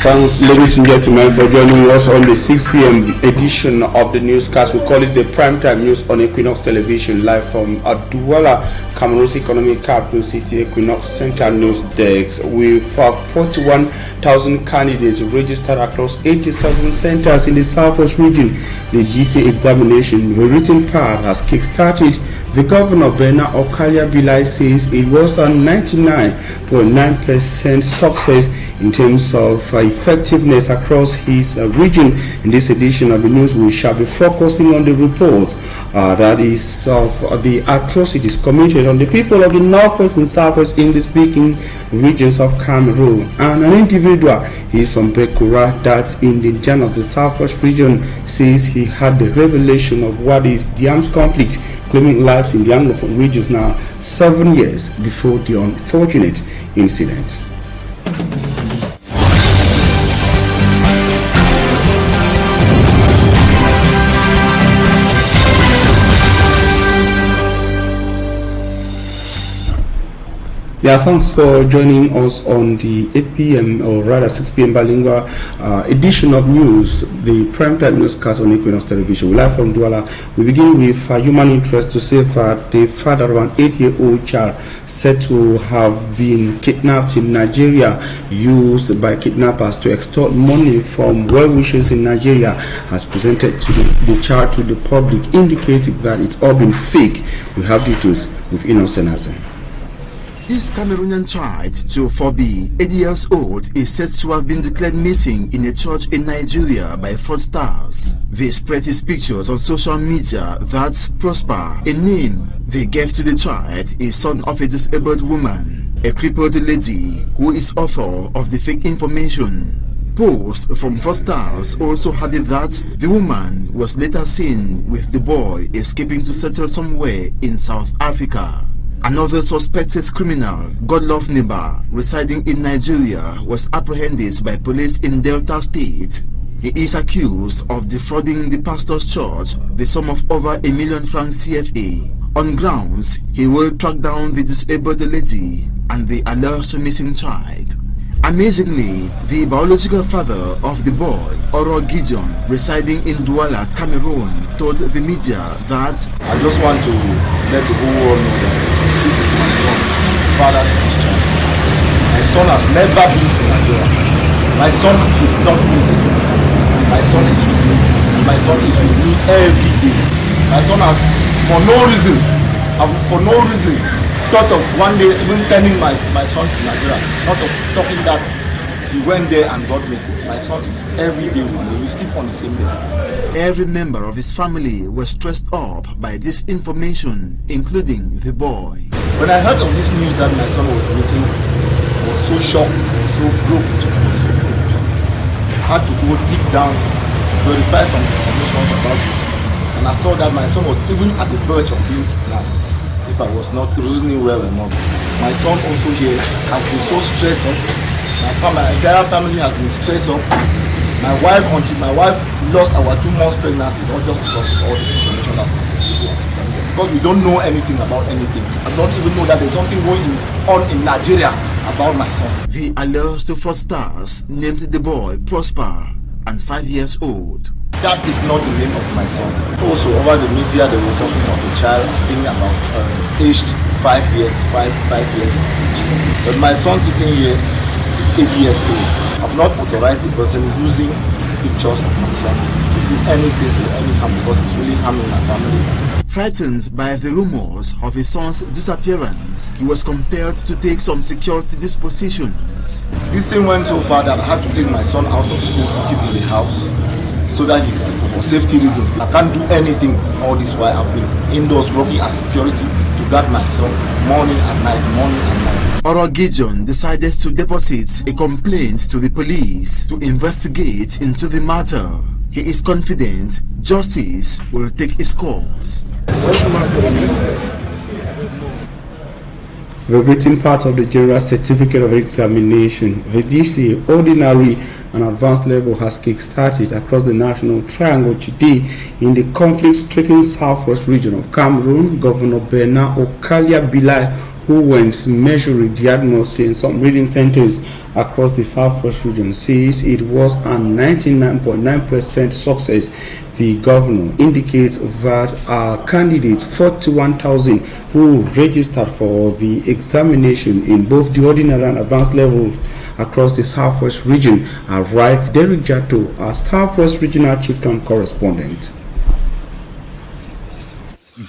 Thanks, ladies and gentlemen, for joining us on the 6 p.m. edition of the newscast. We call it the primetime news on Equinoxe television, live from Douala, Cameroon's economic capital city, Equinoxe Central News Desk. With 41,000 candidates registered across 87 centers in the southwest region, the GC examination, the written part, has kick-started. The governor, Bernard Okalia Bilai, says it was a 99.9% success in terms of effectiveness across his region. In this edition of the news, we shall be focusing on the report that is of the atrocities committed on the people of the northwest and southwest English-speaking regions of Cameroon. And an individual, he is from Bekura, that's in the Jan of the southwest region, says he had the revelation of what is the armed conflict claiming lives in the Anglophone regions now 7 years before the unfortunate incident. Yeah, thanks for joining us on the 8 p.m. or rather 6 p.m. bilingual edition of news, the primetime newscast on Equinoxe television. We're live from Douala. We begin with human interest to safeguard the father of an 8-year-old child said to have been kidnapped in Nigeria, used by kidnappers to extort money from well-wishers in Nigeria, has presented to the child to the public, indicating that it's all been fake. We have details with Innocent Hassan. This Cameroonian child, Joe 4B, 8 years old, is said to have been declared missing in a church in Nigeria by fraudsters. They spread his pictures on social media that Prosper, a name they gave to the child, is son of a disabled woman, a crippled lady who is author of the fake information. Posts from fraudsters also added that the woman was later seen with the boy escaping to settle somewhere in South Africa. Another suspected criminal, Godlove Neba, residing in Nigeria, was apprehended by police in Delta State. He is accused of defrauding the pastor's church the sum of over $1 million CFA. On grounds, he will track down the disabled lady and the alleged missing child. Amazingly, the biological father of the boy, Oro Gideon, residing in Douala, Cameroon, told the media that I just want to let the whole world know that this is my son, father to this child. My son has never been to Nigeria. My son is not missing. My son is with me. My son is with me every day. My son has, for no reason, thought of one day even sending my son to Nigeria. Not of talking that he went there and got missing. My son is every day with me. We sleep on the same bed. Every member of his family was stressed up by this information, including the boy. When I heard of this news that my son was missing, I was so shocked, I was so broke. I had to go deep down to verify some information about this. And I saw that my son was even at the verge of being kidnapped, if I was not reasoning well enough. My son also here has been so stressed up. My entire family has been stressed up. My wife, until my wife lost our 2 months pregnancy, not just because of all this information that's been circulating. Because we don't know anything about anything. I don't even know that there's something going on in Nigeria about my son. The alleged fraudsters named the boy Prosper and 5 years old. That is not the name of my son. Also, over the media, they were talking of a child, I think about aged 5 years of age. But my son sitting here is 8 years old. I've not authorized the person using pictures of my son to do anything or any harm, because it's really harming my family. Frightened by the rumors of his son's disappearance, he was compelled to take some security dispositions. This thing went so far that I had to take my son out of school to keep in the house, so that he can, for safety reasons. I can't do anything all this while I've been indoors working as security to guard my son morning and night. Oro Gideon decided to deposit a complaint to the police to investigate into the matter. He is confident justice will take its course. The written part of the General Certificate of Examination, the GC Ordinary and Advanced Level, has kick-started across the National Triangle today in the conflict-stricken southwest region of Cameroon. Governor Bernard Okalia Bilai who went measuring the atmosphere in some reading centers across the Southwest region, says it was a 99.9% success. The governor indicates that our candidate 41,000 who registered for the examination in both the ordinary and advanced levels across the Southwest region are right. Derek Jato, our Southwest Regional Chieftain Correspondent.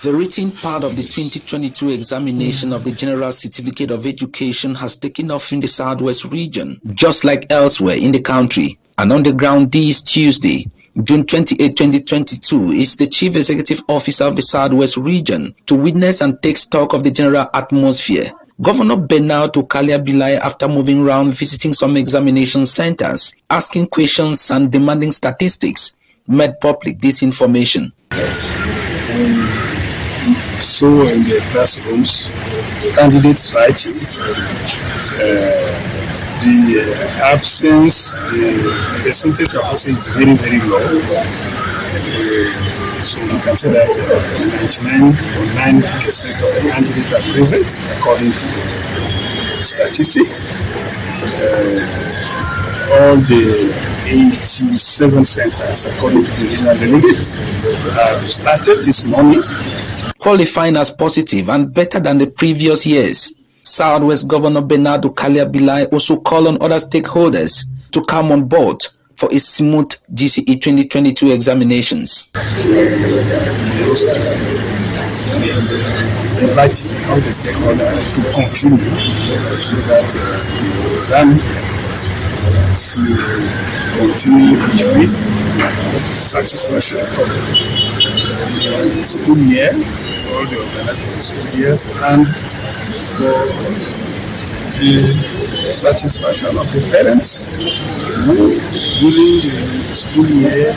The written part of the 2022 examination of the General Certificate of Education has taken off in the Southwest region, just like elsewhere in the country. And on the ground this Tuesday, June 28, 2022, is the Chief Executive Officer of the Southwest region to witness and take stock of the general atmosphere. Governor Bernard Okalia Bilai, after moving around visiting some examination centers, asking questions and demanding statistics, made public this information. So in the classrooms, the candidates writing, the absence, the percentage of absence is very, very low. So you can say that 99.9% of the candidates are present according to statistics. All the 87 centers, according to the regional delegates, have started this morning. Qualifying as positive and better than the previous years, Southwest Governor Bernard Okalia Bilai also called on other stakeholders to come on board for a smooth GCE 2022 examinations. Inviting all the stakeholders to continue so that exam continue each week, satisfaction of the school year, all the organization of the school years, and for the satisfaction of the parents who during the school year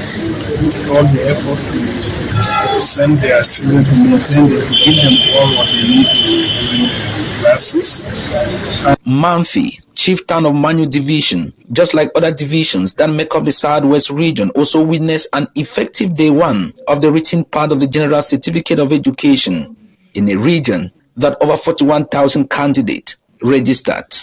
put all the effort to send their children to maintain them, to give them all what they need during the classes. Manfi, chieftain of Manu Division, just like other divisions that make up the Southwest region, also witnessed an effective day one of the written part of the General Certificate of Education in a region that over 41,000 candidates registered.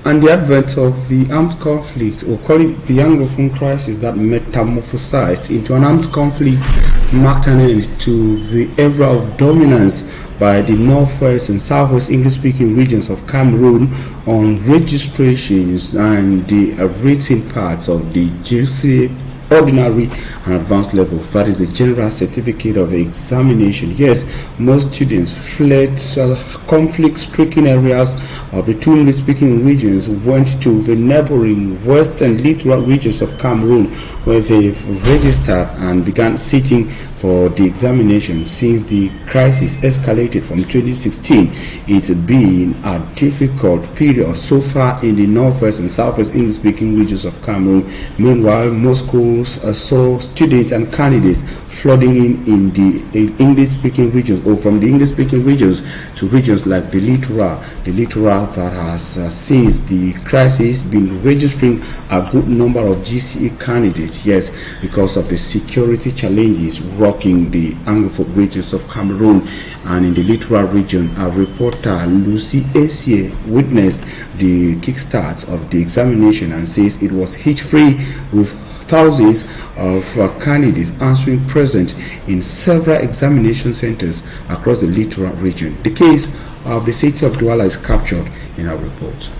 And the advent of the armed conflict, or call it the Anglophone crisis that metamorphosized into an armed conflict, marked an end to the era of dominance by the Northwest and Southwest English-speaking regions of Cameroon on registrations and the written parts of the GCE ordinary and advanced level, that is the General Certificate of Examination. Yes, most students fled conflict-stricken areas of the two English-speaking regions, went to the neighboring western littoral regions of Cameroon, where they've registered and began sitting for the examination. Since the crisis escalated from 2016, it's been a difficult period so far in the Northwest and Southwest English-speaking regions of Cameroon. Meanwhile, most schools saw students and candidates flooding in the English-speaking regions, or from the English-speaking regions to regions like the littoral that has since the crisis been registering a good number of GCE candidates. Yes, because of the security challenges rocking the Anglophone regions of Cameroon. And in the littoral region, our reporter Lucy Essie witnessed the kickstart of the examination and says it was hitch-free, with thousands of candidates answering present in several examination centers across the littoral region. The case of the city of Douala is captured in our report.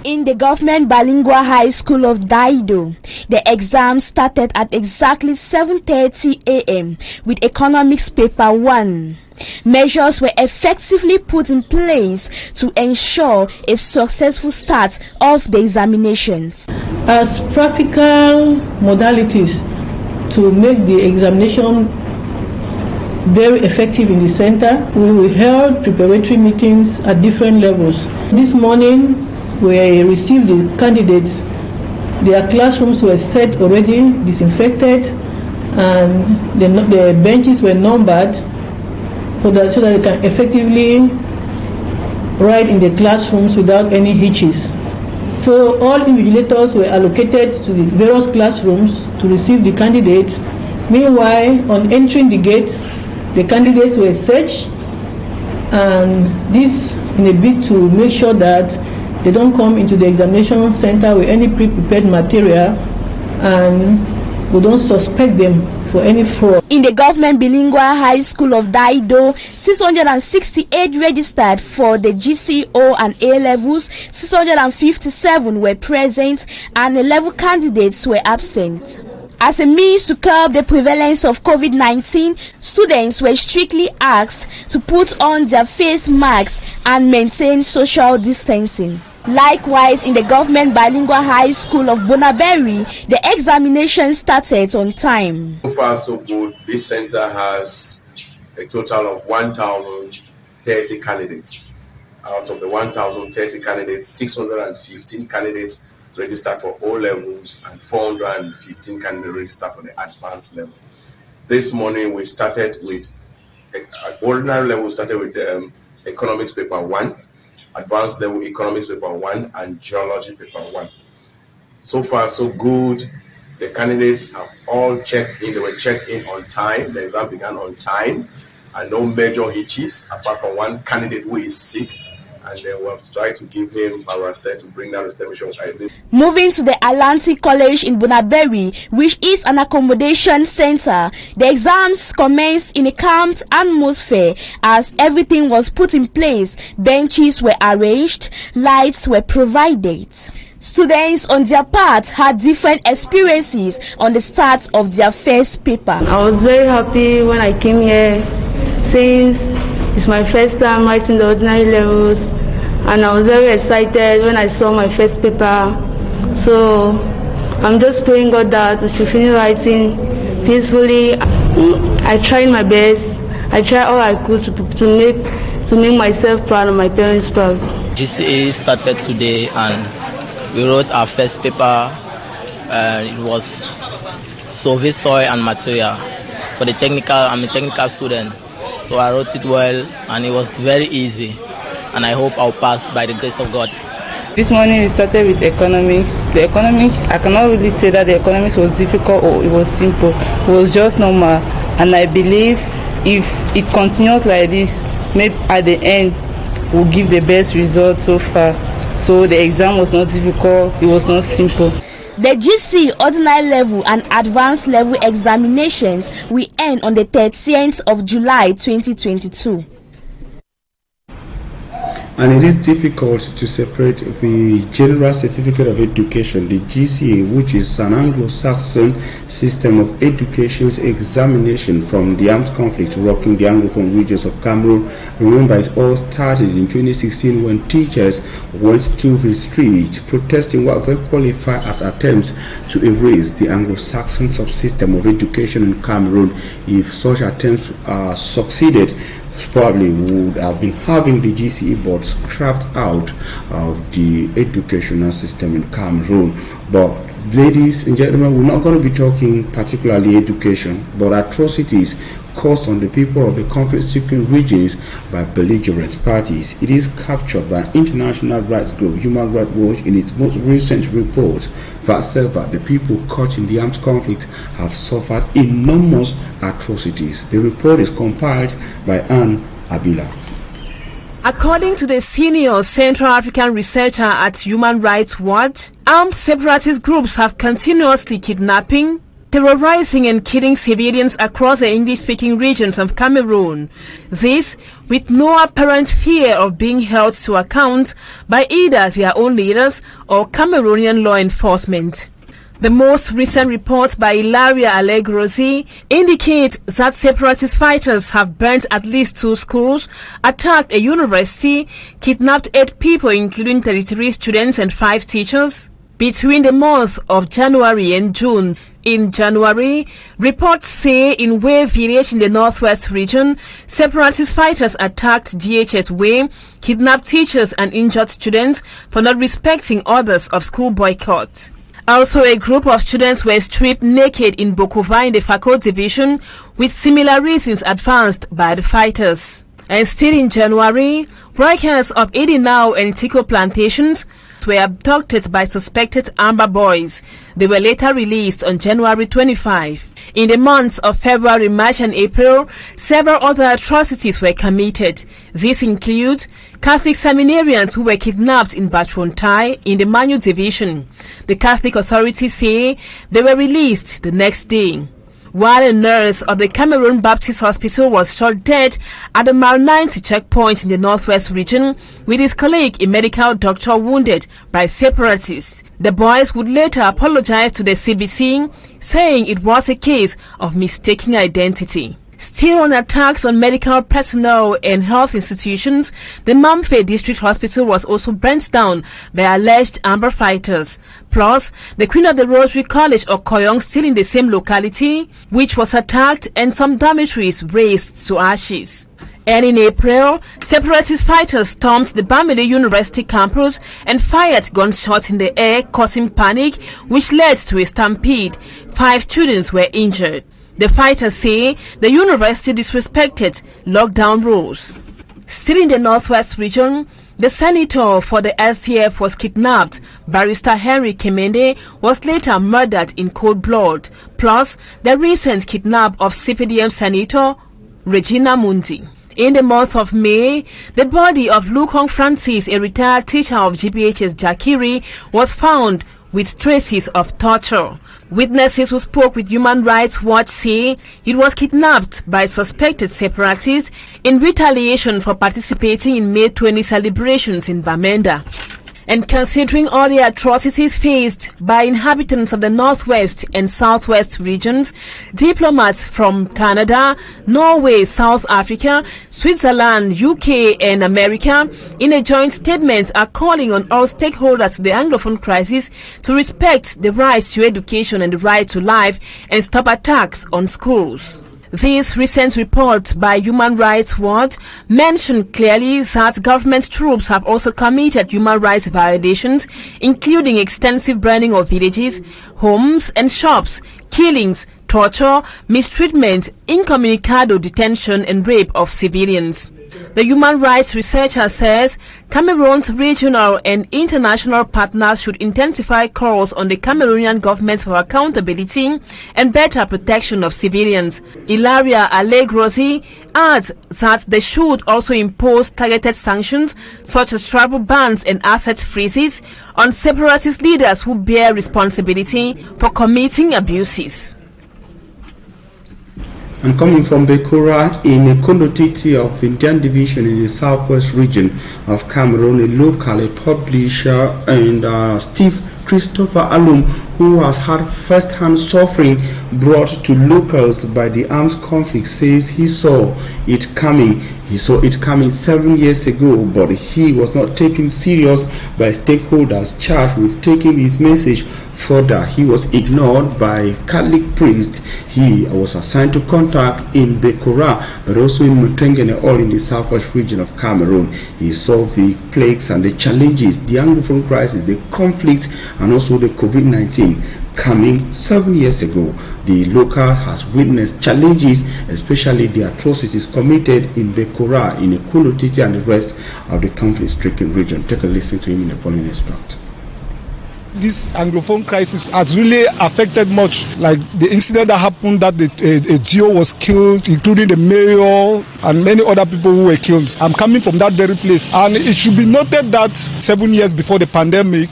In the government bilingual high school of Daido, the exam started at exactly 7:30 a.m. with economics paper 1. Measures were effectively put in place to ensure a successful start of the examinations. As practical modalities to make the examination very effective in the center, we held preparatory meetings at different levels. This morning, we received the candidates. Their classrooms were set already, disinfected, and the benches were numbered so that they can effectively write in the classrooms without any hitches. So all invigilators were allocated to the various classrooms to receive the candidates. Meanwhile, on entering the gate, the candidates were searched and this in a bid to make sure that they don't come into the examination center with any pre-prepared material, and we don't suspect them for any fraud. In the government bilingual high school of Daido, 668 registered for the GCO and A levels, 657 were present, and 11 candidates were absent. As a means to curb the prevalence of COVID-19, students were strictly asked to put on their face masks and maintain social distancing. Likewise, in the government bilingual high school of Bonaberry, the examination started on time. So far, so good. This center has a total of 1,030 candidates. Out of the 1,030 candidates, 615 candidates registered for O levels and 415 candidates registered for the advanced level. This morning we started with ordinary level, started with economics paper 1, advanced level economics paper 1, and geology paper 1. So far so good. The candidates have all checked in. They were checked in on time. The exam began on time, and no major hitches apart from one candidate who is sick. And then we have tried to give him Paracet to bring down the temperature. Moving to the Atlantic College in Bonaberry, which is an accommodation center, the exams commenced in a calm atmosphere as everything was put in place. Benches were arranged, lights were provided. Students on their part had different experiences on the start of their first paper. I was very happy when I came here, since it's my first time writing the ordinary levels, and I was very excited when I saw my first paper. So I'm just praying God that we should finish writing peacefully. I tried my best. I tried all I could to make myself proud and my parents proud. GCA started today, and we wrote our first paper. It was survey soil and material for the technical. I'm a technical student. So I wrote it well, and it was very easy, and I hope I'll pass by the grace of God. This morning we started with economics. The economics, I cannot really say that the economics was difficult or it was simple. It was just normal, and I believe if it continues like this, maybe at the end we'll give the best result so far. So the exam was not difficult, it was not simple. The GC ordinary level and advanced level examinations will end on the 30th of July 2022. And it is difficult to separate the General Certificate of Education, the GCA, which is an Anglo-Saxon system of education's examination, from the armed conflict rocking the Anglophone regions of Cameroon. Remember, it all started in 2016 when teachers went to the street protesting what they qualify as attempts to erase the Anglo-Saxon subsystem of education in Cameroon. If such attempts succeeded, probably would have been having the GCE board scrapped out of the educational system in Cameroon. But ladies and gentlemen, we're not going to be talking particularly education, but atrocities caused on the people of the conflict-stricken regions by belligerent parties. It is captured by international rights group Human Rights Watch in its most recent report that says that the people caught in the armed conflict have suffered enormous atrocities. The report is compiled by Anne Abila. According to the senior Central African researcher at Human Rights Watch, armed separatist groups have continuously kidnapping, terrorizing and killing civilians across the English-speaking regions of Cameroon. This with no apparent fear of being held to account by either their own leaders or Cameroonian law enforcement. The most recent report by Ilaria Allegrosi indicates that separatist fighters have burnt at least 2 schools, attacked a university, kidnapped 8 people including 33 students and 5 teachers between the months of January and June. In January, reports say in Way village in the northwest region, separatist fighters attacked DHS Way, kidnapped teachers and injured students for not respecting orders of school boycott. Also, a group of students were stripped naked in Bokova in the Fako division, with similar reasons advanced by the fighters. And still in January, workers of Edinau and Tiko plantations were abducted by suspected Amber boys. They were later released on January 25. In the months of February, March and April, several other atrocities were committed. These include Catholic seminarians who were kidnapped in Bachontai in the Manu division. The Catholic authorities say they were released the next day, while a nurse of the Cameroon Baptist Hospital was shot dead at the Mile 90 checkpoint in the northwest region, with his colleague, a medical doctor, wounded by separatists. The boys would later apologize to the CBC, saying it was a case of mistaken identity. Still on attacks on medical personnel and health institutions, the Mamfe District Hospital was also burnt down by alleged Amber fighters. Plus, the Queen of the Rosary College of Koyong, still in the same locality, which was attacked, and some dormitories razed to ashes. And in April, separatist fighters stormed the Bamile University campus and fired gunshots in the air, causing panic, which led to a stampede. 5 students were injured. The fighters say the university disrespected lockdown rules. Still in the northwest region, the senator for the SDF was kidnapped. Barrister Henry Kemende was later murdered in cold blood. Plus, the recent kidnap of CPDM Senator Regina Mundi. In the month of May, the body of Lukong Francis, a retired teacher of GBHS Jakiri, was found with traces of torture. Witnesses who spoke with Human Rights Watch say it was kidnapped by suspected separatists in retaliation for participating in May 20 celebrations in Bamenda. And considering all the atrocities faced by inhabitants of the northwest and southwest regions, diplomats from Canada, Norway, South Africa, Switzerland, UK and America in a joint statement are calling on all stakeholders in the Anglophone crisis to respect the right to education and the right to life and stop attacks on schools. This recent report by Human Rights Watch mentioned clearly that government troops have also committed human rights violations, including extensive burning of villages, homes and shops, killings, torture, mistreatment, incommunicado detention and rape of civilians. The human rights researcher says Cameroon's regional and international partners should intensify calls on the Cameroonian government for accountability and better protection of civilians. Ilaria Allegrosi adds that they should also impose targeted sanctions such as travel bans and asset freezes on separatist leaders who bear responsibility for committing abuses. And coming from Bekura in a Kondotiti of the Indian Division in the southwest region of Cameroon, a local publisher and Steve Christopher Alum, who has had first-hand suffering brought to locals by the armed conflict, says he saw it coming. He saw it coming 7 years ago, but he was not taken serious by stakeholders charged with taking his message further. He was ignored by Catholic priests he was assigned to contact in Bekura, but also in Mutengene, all in the southwest region of Cameroon. He saw the plagues and the challenges, the Anglophone crisis, the conflict, and also the COVID-19 coming 7 years ago. The local has witnessed challenges, especially the atrocities committed in Bekura, in Equinoxe, and the rest of the conflict-stricken region. Take a listen to him in the following extract. This Anglophone crisis has really affected much, like the incident that happened that a duo was killed, including the mayor and many other people who were killed. I'm coming from that very place, and it should be noted that 7 years before the pandemic,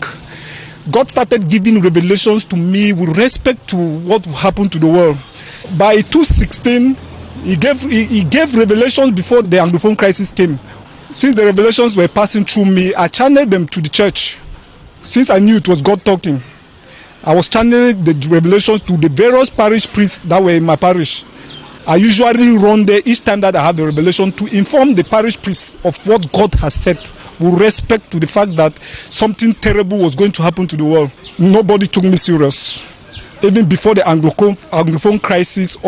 God started giving revelations to me with respect to what happened to the world. By 2016, he gave revelations before the Anglophone crisis came. Since the revelations were passing through me, I channeled them to the church. Since I knew it was God talking, I was channeling the revelations to the various parish priests that were in my parish. I usually run there each time that I have the revelation to inform the parish priests of what God has said with respect to the fact that something terrible was going to happen to the world. Nobody took me serious. Even before the Anglophone crisis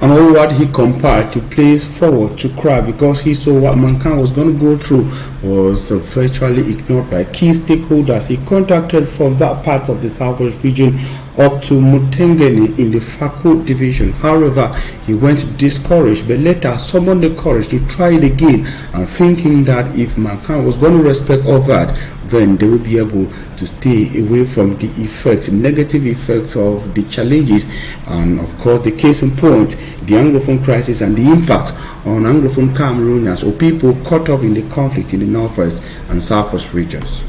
and all what he compared to place forward to cry because he saw what mankind was going to go through was virtually ignored by key stakeholders he contacted from that part of the southwest region up to Mutengeni in the Fako division. However, he went discouraged, but later summoned the courage to try it again, and thinking that if mankind was going to respect all that, then they will be able to stay away from the effects, negative effects of the challenges, and of course the case in point, the Anglophone crisis and the impact on Anglophone Cameroonians or people caught up in the conflict in the northwest and southwest regions.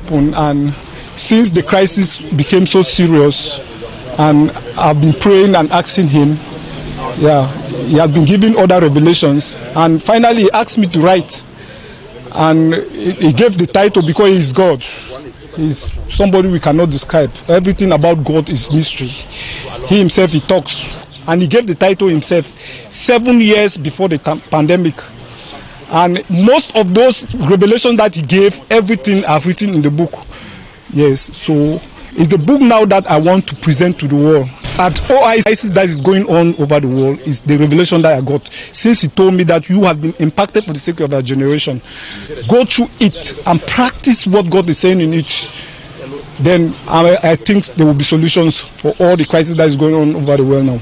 And since the crisis became so serious, and I've been praying and asking him, he has been giving other revelations, and finally he asked me to write. And he gave the title because he's God. He's somebody we cannot describe. Everything about God is mystery. He himself, he talks. And he gave the title himself 7 years before the pandemic. And most of those revelations that he gave, everything I've written in the book. Yes, so it's the book now that I want to present to the world. At all crisis that is going on over the world is the revelation that I got. Since he told me that you have been impacted for the sake of our generation, go through it and practice what God is saying in it. Then I think there will be solutions for all the crisis that is going on over the world now.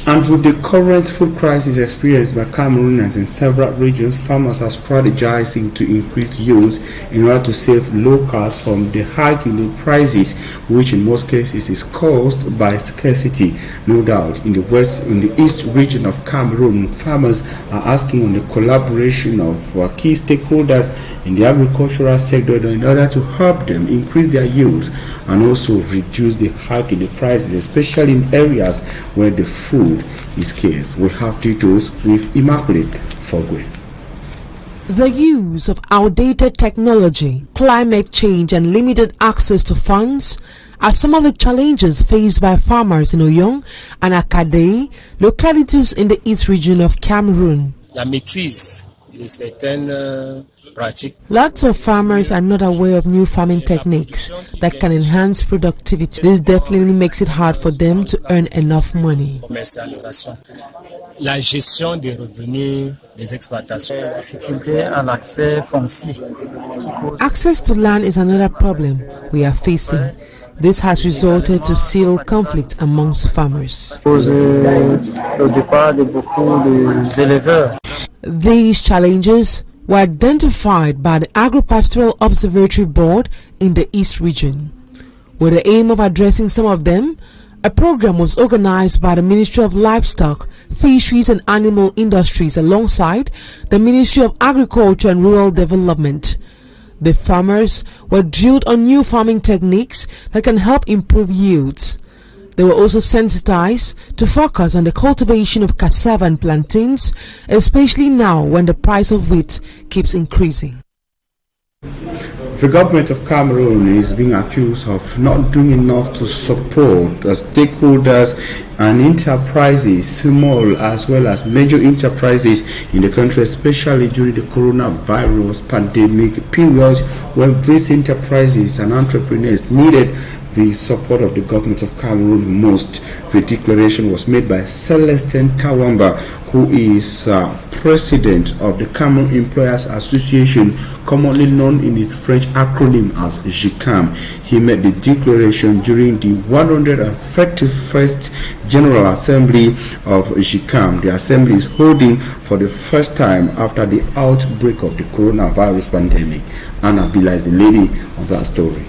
And with the current food crisis experienced by Cameroonians in several regions, farmers are strategizing to increase yields in order to save locals from the hike in the prices, which in most cases is caused by scarcity. No doubt, in the east region of Cameroon, farmers are asking on the collaboration of key stakeholders in the agricultural sector in order to help them increase their yields and also reduce the hike in the prices, especially in areas where the food is scarce. We have details with Immaculate Fogwe. The use of outdated technology, climate change and limited access to funds are some of the challenges faced by farmers in Oyong and Akadei, localities in the east region of Cameroon. La maîtrise de certaines Lots of farmers are not aware of new farming techniques that can enhance productivity. This definitely makes it hard for them to earn enough money. La gestion des revenus des exploitations. Difficulté à l'accès foncier. Access to land is another problem we are facing. This has resulted to civil conflict amongst farmers. These challenges were identified by the Agro-Pastoral Observatory Board in the East region. With the aim of addressing some of them, a program was organized by the Ministry of Livestock, Fisheries and Animal Industries alongside the Ministry of Agriculture and Rural Development. The farmers were drilled on new farming techniques that can help improve yields. They were also sensitized to focus on the cultivation of cassava and plantains, especially now when the price of wheat keeps increasing. The government of Cameroon is being accused of not doing enough to support the stakeholders and enterprises, small as well as major enterprises in the country, especially during the coronavirus pandemic period, when these enterprises and entrepreneurs needed the support of the government of Cameroon most. The declaration was made by Celestin Kawamba, who is president of the Cameroon Employers Association, commonly known in its French acronym as GICAM. He made the declaration during the 131st General Assembly of GICAM. The assembly is holding for the first time after the outbreak of the coronavirus pandemic. Anna Bila is the lady of that story.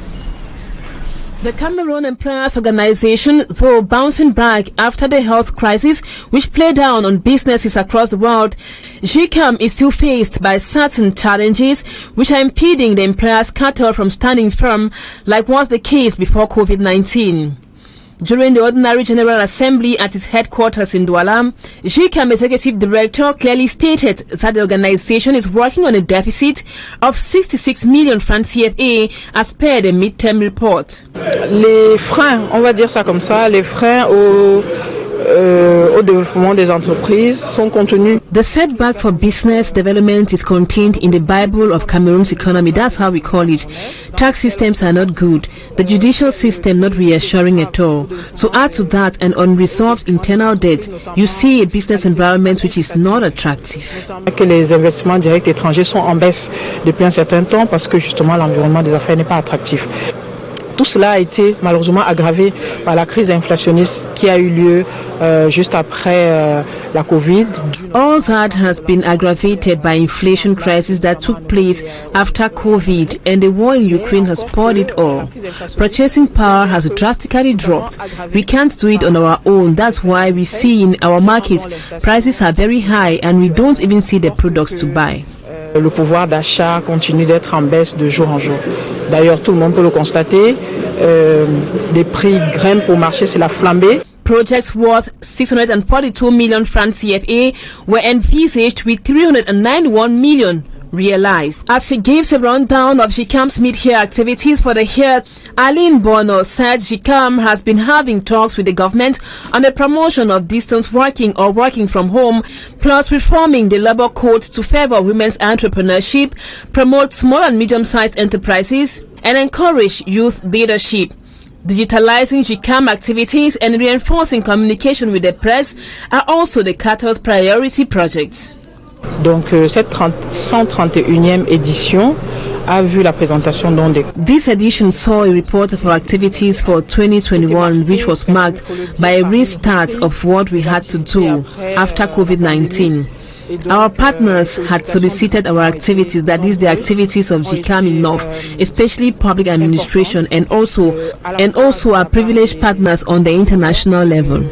The Cameroon Employers Organization, though bouncing back after the health crisis which played down on businesses across the world, GICAM is still faced by certain challenges which are impeding the employers' cattle from standing firm, like was the case before COVID-19. During the ordinary General Assembly at its headquarters in Douala, GICAM Executive Director clearly stated that the organization is working on a deficit of 66 million francs CFA as per the mid-term report. Les freins, on va dire ça comme ça, les freins au développement des entreprises sont contenus. The setback for business development is contained in the Bible of Cameroon's economy. That's how we call it. Tax systems are not good. The judicial system not reassuring at all. So add to that an unresolved internal debt, you see a business environment which is not attractive. Que les investissements directs étrangers sont en baisse depuis un certain temps parce que justement l'environnement des affaires n'est pas attractif. Tout cela a été malheureusement aggravé par la crise inflationniste qui a eu lieu juste après la Covid. All that has been aggravated by inflation crisis that took place after COVID, and the war in Ukraine has poured it all. Purchasing power has drastically dropped. We can't do it on our own. That's why we see in our markets prices are very high and we don't even see the products to buy. Le pouvoir d'achat continue d'être en baisse de jour en jour. D'ailleurs, tout le monde peut le constater. Les prix grimpent au marché, c'est la flambée. Projects worth 642 million francs CFA were envisaged with 391 million realized. As she gives a rundown of GCAM's mid-year activities for the year, Aline Bono said GCAM has been having talks with the government on the promotion of distance working or working from home, plus reforming the labor code to favor women's entrepreneurship, promote small and medium-sized enterprises, and encourage youth leadership. Digitalizing GCAM activities and reinforcing communication with the press are also the Qatar's priority projects. Donc cette 131e édition a vu la présentation des... This edition saw a report of our activities for 2021, which was marked by a restart of what we had to do after COVID-19. Our partners had solicited our activities, that is the activities of GCAM in North, especially public administration, and also our privileged partners on the international level.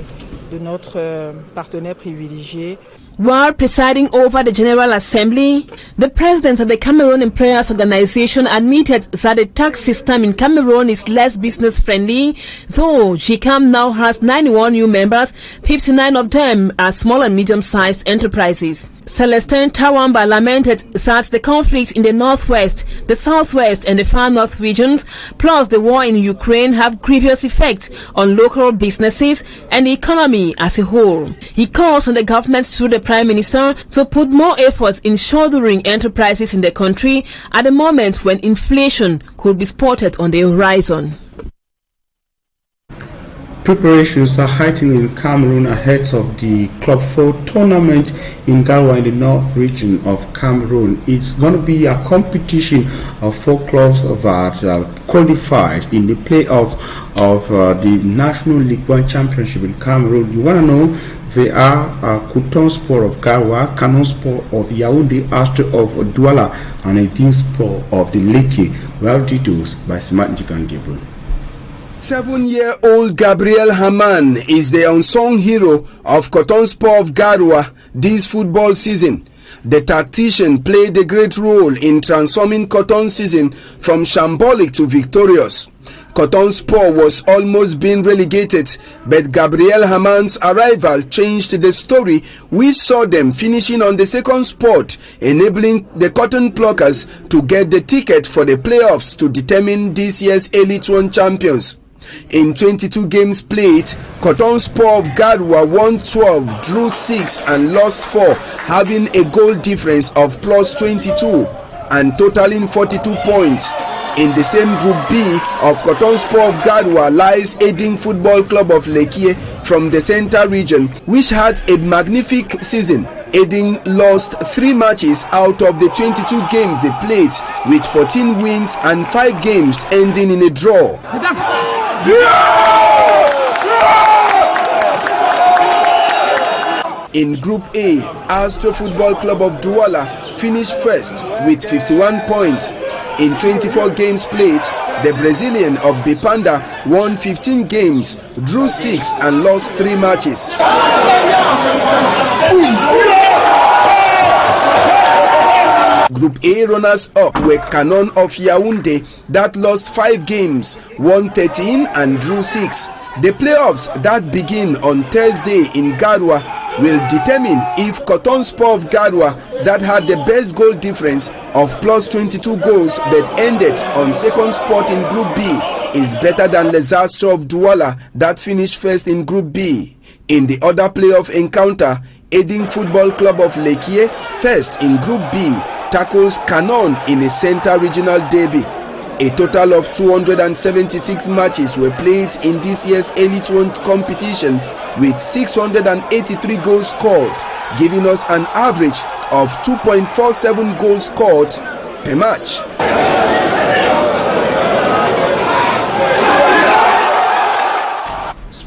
De notre partenaire privilégié. While presiding over the General Assembly, the president of the Cameroon Employers Organization admitted that the tax system in Cameroon is less business-friendly, though GCAM now has 91 new members, 59 of them are small and medium-sized enterprises. Celestine Tawamba lamented that the conflict in the northwest, the southwest and the far north regions, plus the war in Ukraine have grievous effects on local businesses and the economy as a whole. He calls on the government through the Prime Minister to put more efforts in shouldering enterprises in the country at a moment when inflation could be spotted on the horizon. Preparations are heightening in Cameroon ahead of the Club 4 tournament in Garoua in the north region of Cameroon. It's going to be a competition of 4 clubs that are qualified in the playoffs of the National League 1 Championship in Cameroon. You want to know? They are Coton Sport of Garoua, Canon Sport of Yaoundé, Astre of Douala, and Edin Sport of the Leke. We have details by Smart Jikan Gabriel. 7-year-old Gabriel Haman is the unsung hero of Coton Sport of Garoua this football season. The tactician played a great role in transforming Coton season from shambolic to victorious. Coton Sport was almost being relegated, but Gabriel Haman's arrival changed the story, which saw them finishing on the second spot, enabling the Cotton Pluckers to get the ticket for the playoffs to determine this year's Elite One champions. In 22 games played, Coton Sport of Garoua won 12, drew 6 and lost 4, having a goal difference of plus 22 and totaling 42 points. In the same Group B of Coton Sport of Garoua lies Edin Football Club of Lekie from the Centre region, which had a magnificent season. Edin lost 3 matches out of the 22 games they played, with 14 wins and 5 games ending in a draw. In Group A, Astre Football Club of Douala finished first with 51 points. In 24 games played, the Brazilian of Bipanda won 15 games, drew 6 and lost 3 matches. Group A runners-up were Canon of Yaoundé that lost 5 games, won 13 and drew 6. The playoffs that begin on Thursday in Garoua will determine if Coton Sport of Garoua, that had the best goal difference of plus 22 goals but ended on second spot in Group B, is better than Les Astres of Douala that finished first in Group B. In the other playoff encounter, Edin Football Club of Lekie, first in Group B, tackles Canon in a Centre regional derby. A total of 276 matches were played in this year's Elite One competition, with 683 goals scored, giving us an average of 2.47 goals scored per match.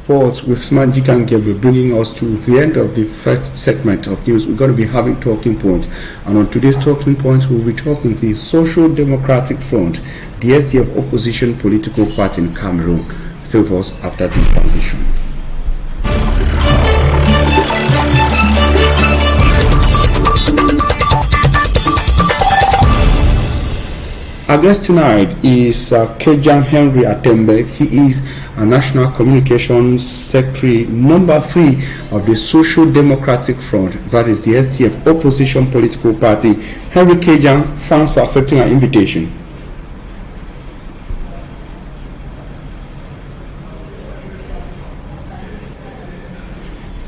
sports with Smanjik and Gabriel, bringing us to the end of the first segment of news. We're going to be having talking points, and on today's talking points, we'll be talking the Social Democratic Front, the SDF opposition political party in Cameroon. Stay with us after the transition. Our guest tonight is Kejang Henry Atembe. He is a National Communications Secretary number 3 of the Social Democratic Front, that is the SDF opposition political party. Henry Kejang, thanks for accepting our invitation.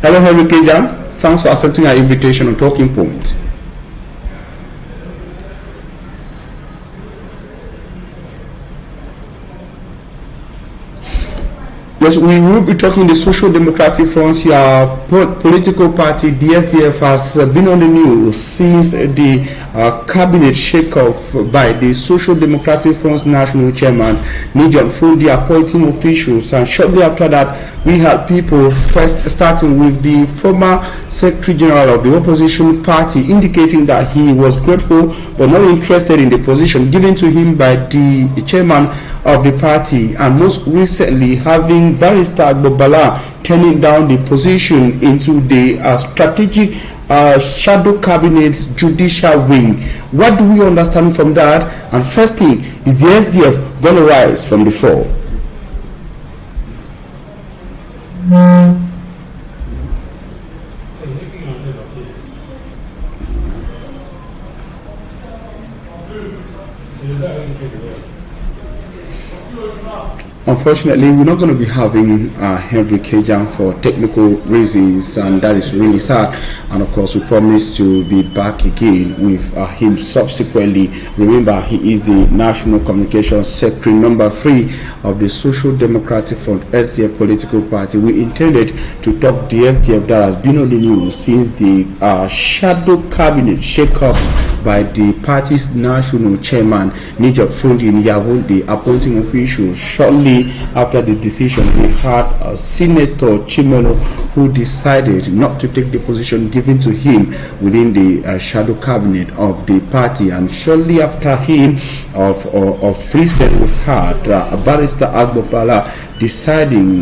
Hello, Henry Kejang. Thanks for accepting our invitation on Talking Point. Yes, we will be talking the Social Democratic Front. Your political party, the SDF, has been on the news since the cabinet shake-off by the Social Democratic Front's national chairman, Nijon Fundi, appointing officials. And shortly after that, we had people, first starting with the former Secretary General of the opposition party, indicating that he was grateful but not interested in the position given to him by the chairman of the party, and most recently having Barrister Agbobala turning down the position into the strategic shadow cabinet's judicial wing. What do we understand from that? And first thing, is the SDF going to rise from the fall? Unfortunately, we're not going to be having Henry Kejang for technical reasons, and that is really sad. And of course, we promise to be back again with him subsequently. Remember, he is the National Communications Secretary number 3 of the Social Democratic Front, SDF political party. We intended to talk the SDF that has been on the news since the shadow cabinet shake-up by the party's national chairman, Nijon Fundi Yahweh, appointing officials. Shortly after the decision, we had Senator Chimelo, who decided not to take the position given to him within the shadow cabinet of the party. And shortly after him, of recent, we've had Barrister Agbobala deciding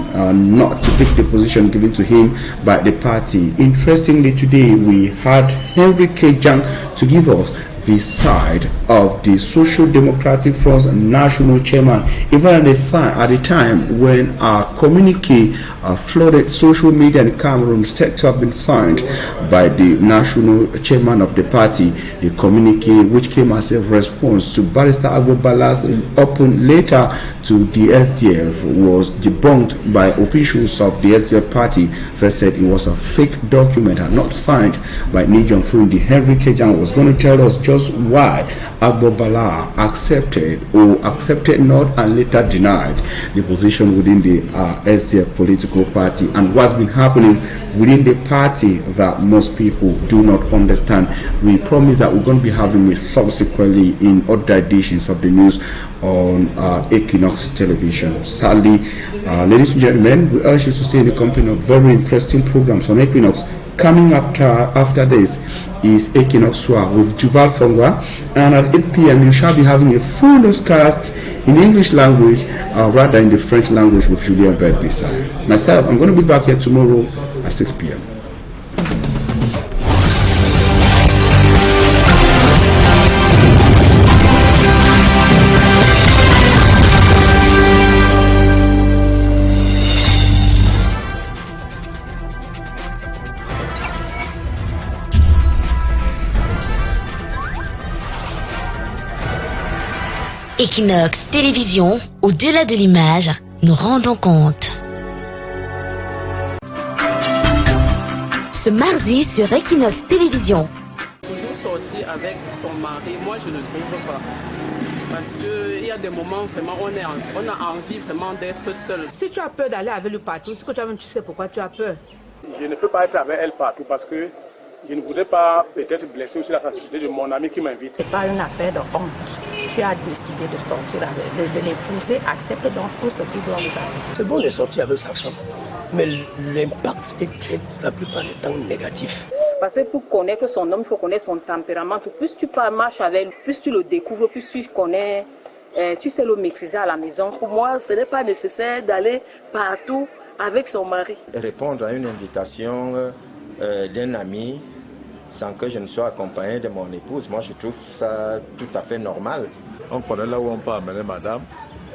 not to take the position given to him by the party. Interestingly, today we had Henry Kejang to give us the side of the Social Democratic Front's national chairman, even at the time when our communique flooded social media in Cameroon, said to have been signed by the national chairman of the party. The communique, which came as a response to Barrister Agbobala's open letter to the SDF, was debunked by officials of the SDF party. They said it was a fake document and not signed by Nijon Fundi. Henry Kejang was going to tell us just why Agbobala accepted or accepted not and later denied the position within the SDF political party, and what's been happening within the party that most people do not understand. We promise that we're going to be having it subsequently in other editions of the news on Equinoxe television. Sadly, ladies and gentlemen, we urge you to stay in the company of very interesting programs on Equinoxe. Coming up after this is Equinoxe with Juval Fongwa, and at 8 p.m. you shall be having a full newscast in English language, rather in the French language, with Julien Bedbisa. Myself, I'm going to be back here tomorrow at 6 p.m. Equinoxe Télévision, au-delà de l'image, nous rendons compte. Ce mardi sur Equinoxe Télévision. Toujours sortir avec son mari, moi je ne trouve pas. Parce qu'il y a des moments vraiment on a envie vraiment d'être seul. Si tu as peur d'aller avec lui partout, c'est que toi-même tu sais pourquoi tu as peur. Je ne peux pas être avec elle partout parce que je ne voudrais pas peut-être blesser aussi la sensibilité de mon ami qui m'invite. Ce n'est pas une affaire de honte. Tu as décidé de sortir avec, de l'épouser, accepte donc tout ce qui doit vous arriver. C'est bon de sortir avec sa femme. Mais l'impact est la plupart du temps négatif. Parce que pour connaître son homme, il faut connaître son tempérament. Plus tu marches avec lui, plus tu le découvres, plus tu connais, tu sais le maîtriser à la maison. Pour moi, ce n'est pas nécessaire d'aller partout avec son mari. Répondre à une invitation d'un ami sans que je ne sois accompagné de mon épouse, moi je trouve ça tout à fait normal. On connaît là où on peut amener madame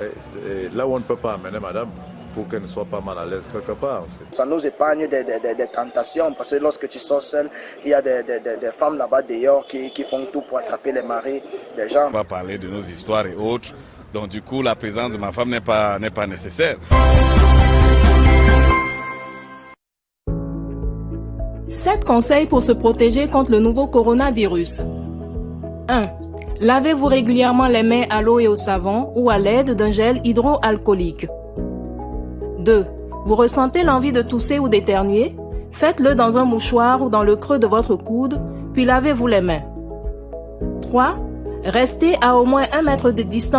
et là où on ne peut pas amener madame pour qu'elle ne soit pas mal à l'aise quelque part. Ça nous épargne des tentations parce que lorsque tu sors seul, il y a des femmes là-bas dehors qui font tout pour attraper les maris des gens. On va parler de nos histoires et autres, donc du coup la présence de ma femme n'est pas nécessaire. 7 conseils pour se protéger contre le nouveau coronavirus. 1. Lavez-vous régulièrement les mains à l'eau et au savon ou à l'aide d'un gel hydroalcoolique. 2. Vous ressentez l'envie de tousser ou d'éternuer? Faites-le dans un mouchoir ou dans le creux de votre coude, puis lavez-vous les mains. 3. Restez à au moins 1 mètre de distance